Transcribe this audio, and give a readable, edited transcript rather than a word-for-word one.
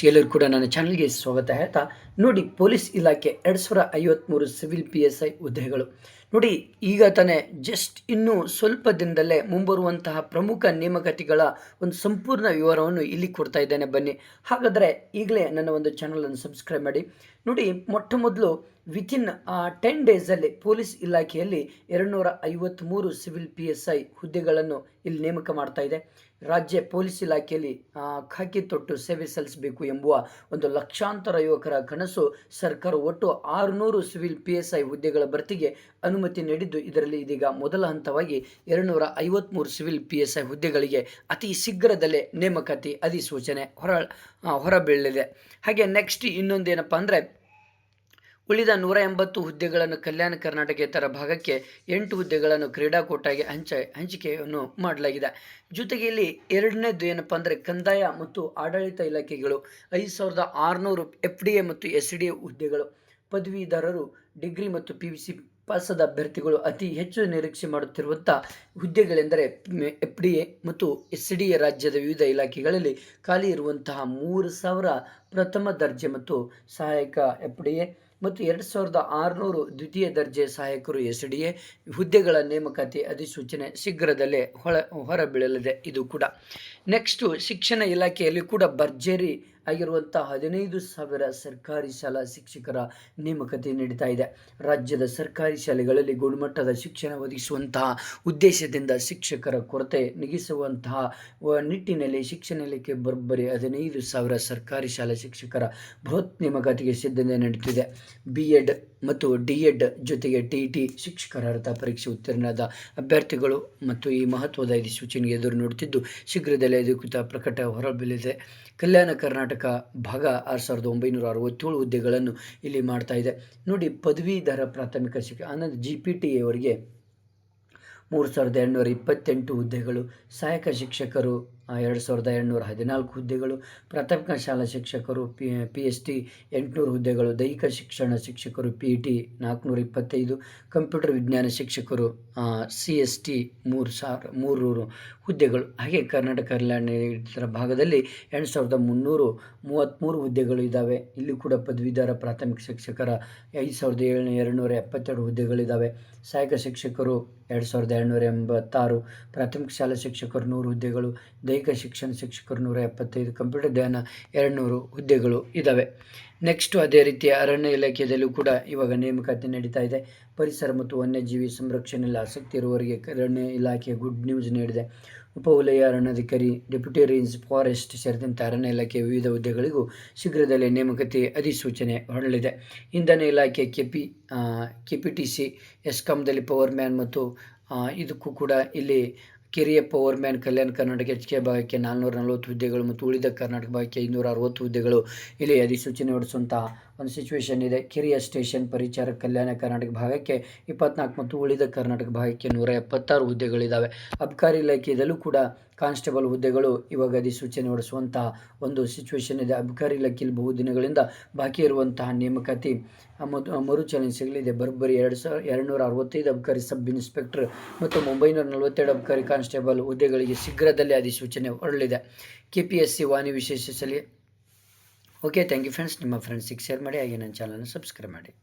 ಎಲ್ಲರೂ ಕೂಡ ನನ್ನ ಚಾನಲ್ಗೆ ಸ್ವಾಗತ ಹೇಳ್ತಾ ನೋಡಿ, ಪೊಲೀಸ್ ಇಲಾಖೆ 2053 ಸಿವಿಲ್ PSI ಹುದ್ದೆಗಳು. ನೋಡಿ, ಈಗ ತಾನೇ ಜಸ್ಟ್ ಇನ್ನು ಸ್ವಲ್ಪ ದಿನದಲ್ಲೇ ಮುಂಬರುವಂತಹ ಪ್ರಮುಖ ನೇಮಕಾತಿಗಳ ಒಂದು ಸಂಪೂರ್ಣ ವಿವರವನ್ನು ಇಲ್ಲಿ ಕೊಡ್ತಾ ಇದ್ದೇನೆ. ಬನ್ನಿ, ಹಾಗಾದರೆ ಈಗಲೇ ನನ್ನ ಒಂದು ಚಾನಲನ್ನು ಸಬ್ಸ್ಕ್ರೈಬ್ ಮಾಡಿ. ನೋಡಿ, ಮೊಟ್ಟ ಮೊದಲು ವಿತಿನ್ 10 ಡೇಸಲ್ಲಿ ಪೊಲೀಸ್ ಇಲಾಖೆಯಲ್ಲಿ 253 ಸಿವಿಲ್ PSI ಹುದ್ದೆಗಳನ್ನು ಇಲ್ಲಿ ನೇಮಕ ಮಾಡ್ತಾ ಇದೆ. ರಾಜ್ಯ ಪೊಲೀಸ್ ಇಲಾಖೆಯಲ್ಲಿ ಖಾಕಿ ತೊಟ್ಟು ಸೇವೆ ಸಲ್ಲಿಸಬೇಕು ಎಂಬುವ ಒಂದು ಲಕ್ಷಾಂತರ ಯುವಕರ ಕನಸು ಸರ್ಕಾರ ಒಟ್ಟು 600 ಸಿವಿಲ್ PSI ಹುದ್ದೆಗಳ ಭರ್ತಿಗೆ ಅನುಮತಿ ನೀಡಿದ್ದು, ಇದರಲ್ಲಿ ಇದೀಗ ಮೊದಲ ಹಂತವಾಗಿ 253 ಸಿವಿಲ್ PSI ಹುದ್ದೆಗಳಿಗೆ ಅತಿ ಶೀಘ್ರದಲ್ಲೇ ನೇಮಕಾತಿ ಅಧಿಸೂಚನೆ ಹೊರಬೀಳಲಿದೆ. ಹಾಗೆ ನೆಕ್ಸ್ಟ್ ಇನ್ನೊಂದೇನಪ್ಪ ಅಂದರೆ, ಉಳಿದ 180 ಹುದ್ದೆಗಳನ್ನು ಕಲ್ಯಾಣ ಕರ್ನಾಟಕೇತರ ಭಾಗಕ್ಕೆ, 8 ಹುದ್ದೆಗಳನ್ನು ಕ್ರೀಡಾ ಕೋಟಾಗೆ ಹಂಚಿಕೆಯನ್ನು ಮಾಡಲಾಗಿದೆ. ಜೊತೆಗೆ ಇಲ್ಲಿ ಎರಡನೇದು ಏನಪ್ಪ ಅಂದರೆ, ಕಂದಾಯ ಮತ್ತು ಆಡಳಿತ ಇಲಾಖೆಗಳು 5600 FDA ಮತ್ತು SDA ಹುದ್ದೆಗಳು. ಪದವೀಧರರು ಡಿಗ್ರಿ ಮತ್ತು PUC ಪಾಸದ ಅಭ್ಯರ್ಥಿಗಳು ಅತಿ ಹೆಚ್ಚು ನಿರೀಕ್ಷೆ ಮಾಡುತ್ತಿರುವಂಥ ಹುದ್ದೆಗಳೆಂದರೆ FDA ಮತ್ತು SDA. ರಾಜ್ಯದ ವಿವಿಧ ಇಲಾಖೆಗಳಲ್ಲಿ ಖಾಲಿ ಇರುವಂತಹ 3000 ಪ್ರಥಮ ದರ್ಜೆ ಮತ್ತು ಸಹಾಯಕ FDA ಮತ್ತು 2600 ದ್ವಿತೀಯ ದರ್ಜೆ ಸಹಾಯಕರು SDA ಹುದ್ದೆಗಳ ನೇಮಕಾತಿ ಅಧಿಸೂಚನೆ ಶೀಘ್ರದಲ್ಲೇ ಹೊರಬೀಳಲಿದೆ. ಇದು ಕೂಡ ನೆಕ್ಸ್ಟು ಶಿಕ್ಷಣ ಇಲಾಖೆಯಲ್ಲಿ ಕೂಡ ಭರ್ಜರಿ ಆಗಿರುವಂಥ 15,000 ಸರ್ಕಾರಿ ಶಾಲಾ ಶಿಕ್ಷಕರ ನೇಮಕಾತಿ ನಡೀತಾ ಇದೆ. ರಾಜ್ಯದ ಸರ್ಕಾರಿ ಶಾಲೆಗಳಲ್ಲಿ ಗುಣಮಟ್ಟದ ಶಿಕ್ಷಣ ಒದಗಿಸುವಂತಹ ಉದ್ದೇಶದಿಂದ ಶಿಕ್ಷಕರ ಕೊರತೆ ನೀಗಿಸುವಂತಹ ನಿಟ್ಟಿನಲ್ಲಿ ಶಿಕ್ಷಣ ಇಲಾಖೆ ಬರೋಬ್ಬರಿ 15,000 ಸರ್ಕಾರಿ ಶಾಲಾ ಶಿಕ್ಷಕರ ಬೃಹತ್ ನೇಮಕಾತಿಗೆ ಸಿದ್ಧತೆ ನಡೀತಿದೆ. B.Ed ಮತ್ತು D.Ed ಜೊತೆಗೆ TET ಶಿಕ್ಷಕರ ಅರ್ಹತಾ ಪರೀಕ್ಷೆ ಉತ್ತೀರ್ಣರಾದ ಅಭ್ಯರ್ಥಿಗಳು ಮತ್ತು ಈ ಮಹತ್ವದ ಅಧಿಸೂಚನೆಗೆ ಎದುರು ನೋಡುತ್ತಿದ್ದು, ಶೀಘ್ರದಲ್ಲೇ ಅಧಿಕೃತ ಪ್ರಕಟ ಹೊರಬೀಳಲಿದೆ. ಕಲ್ಯಾಣ ಕರ್ನಾಟಕ ಭಾಗ 6967 ಹುದ್ದೆಗಳನ್ನು ಇಲ್ಲಿ ಮಾಡ್ತಾ ಇದೆ. ನೋಡಿ, ಪದವೀಧರ ಪ್ರಾಥಮಿಕ ಶಿಕ್ಷಕ ಅನ್ನೋದು GPT ಅವರಿಗೆ 3228 ಹುದ್ದೆಗಳು, ಸಹಾಯಕ ಶಿಕ್ಷಕರು 2214 ಹುದ್ದೆಗಳು, ಪ್ರಾಥಮಿಕ ಶಾಲಾ ಶಿಕ್ಷಕರು PST 800 ಹುದ್ದೆಗಳು, ದೈಹಿಕ ಶಿಕ್ಷಣ ಶಿಕ್ಷಕರು PET 425, ಕಂಪ್ಯೂಟರ್ ವಿಜ್ಞಾನ ಶಿಕ್ಷಕರು CST 300 ಹುದ್ದೆಗಳು. ಹಾಗೆ ಕರ್ನಾಟಕ ಕಲ್ಯಾಣ ಭಾಗದಲ್ಲಿ 8333 ಹುದ್ದೆಗಳು ಇದ್ದಾವೆ. ಇಲ್ಲಿ ಕೂಡ ಪದವೀಧರ ಪ್ರಾಥಮಿಕ ಶಿಕ್ಷಕರ 5272 ಹುದ್ದೆಗಳಿದ್ದಾವೆ. ಸಹಾಯಕ ಶಿಕ್ಷಕರು 2286, ಪ್ರಾಥಮಿಕ ಶಾಲಾ ಶಿಕ್ಷಕರು 100 ಹುದ್ದೆಗಳು, ದೈಹಿಕ ಶಿಕ್ಷಣ ಶಿಕ್ಷಕರು 175, ಕಂಪ್ಯೂಟರ್ ಜ್ಞಾನ 200 ಹುದ್ದೆಗಳು ಇದ್ದಾವೆ. ನೆಕ್ಸ್ಟು ಅದೇ ರೀತಿ ಅರಣ್ಯ ಇಲಾಖೆಯಲ್ಲೂ ಕೂಡ ಇವಾಗ ನೇಮಕಾತಿ ನಡೀತಾ ಇದೆ. ಪರಿಸರ ಮತ್ತು ವನ್ಯಜೀವಿ ಸಂರಕ್ಷಣೆಯಲ್ಲಿ ಆಸಕ್ತಿ ಇರುವವರಿಗೆ ಅರಣ್ಯ ಇಲಾಖೆ ಗುಡ್ ನ್ಯೂಸ್ ನೀಡಿದೆ. ಉಪವಲಯ ಅರಣ್ಯಾಧಿಕಾರಿ, ಡೆಪ್ಯೂಟಿ ರೇಂಜ್ ಫಾರೆಸ್ಟ್ ಸೇರಿದಂತೆ ಅರಣ್ಯ ಇಲಾಖೆಯ ವಿವಿಧ ಹುದ್ದೆಗಳಿಗೂ ಶೀಘ್ರದಲ್ಲೇ ನೇಮಕಾತಿ ಅಧಿಸೂಚನೆ ಹೊರಡಲಿದೆ. ಇಂಧನ ಇಲಾಖೆ KPTC, ಎಸ್ಕಾಂದಲ್ಲಿ ಪವರ್ ಮ್ಯಾನ್ ಮತ್ತು ಇದಕ್ಕೂ ಕೂಡ ಇಲ್ಲಿ ಕಿರಿಯ power man Kalyana Karnataka HK ಭಾಗಕ್ಕೆ 440 ಹುದ್ದೆಗಳು ಮತ್ತು ಉಳಿದ ಕರ್ನಾಟಕ ಭಾಗಕ್ಕೆ 560 ಹುದ್ದೆಗಳು ಇಲ್ಲಿ ಅಧಿಸೂಚನೆ ಹೊರಡಿಸುವಂತಹ ಒಂದು ಸಿಚುವೇಶನ್ ಇದೆ. ಕಿರಿಯ ಸ್ಟೇಷನ್ ಪರಿಚಾರಕ ಕಲ್ಯಾಣ ಕರ್ನಾಟಕ ಭಾಗಕ್ಕೆ 24 ಮತ್ತು ಉಳಿದ ಕರ್ನಾಟಕ ಭಾಗಕ್ಕೆ 176 ಹುದ್ದೆಗಳಿದ್ದಾವೆ. ಅಬಕಾರಿ ಇಲಾಖೆಯಲ್ಲೂ ಕೂಡ ಕಾನ್ಸ್ಟೇಬಲ್ ಹುದ್ದೆಗಳು ಇವಾಗ ಅಧಿಸೂಚನೆ ಹೊರಡಿಸುವಂತಹ ಒಂದು ಸಿಚುವೇಶನ್ ಇದೆ. ಅಬಕಾರಿ ಇಲಾಖೆಯಲ್ಲಿ ಬಹುದಿನಗಳಿಂದ ಬಾಕಿ ಇರುವಂತಹ ನೇಮಕಾತಿ ಮರುಚಾಲನೆ ಸಿಗಲಿದೆ. ಬರೋಬ್ಬರಿ 2265 ಅಬಕಾರಿ ಸಬ್ ಇನ್ಸ್ಪೆಕ್ಟರ್ ಮತ್ತು 942 ಅಬಕಾರಿ ಕಾನ್ಸ್ಟೇಬಲ್ ಹುದ್ದೆಗಳಿಗೆ ಶೀಘ್ರದಲ್ಲೇ ಅಧಿಸೂಚನೆ ಹೊರಡಲಿದೆ. KPSC ವಾಣಿ ವಿಶೇಷ ಸಲಹೆ. Okay, thank you friends. ನಿಮ್ಮ ಫ್ರೆಂಡ್ಸಿಗೆ ಶೇರ್ ಮಾಡಿ, ಹಾಗೆ ನನ್ನ ಚಾನಲ್ನ ಸಬ್ಸ್ಕ್ರೈಬ್ ಮಾಡಿ.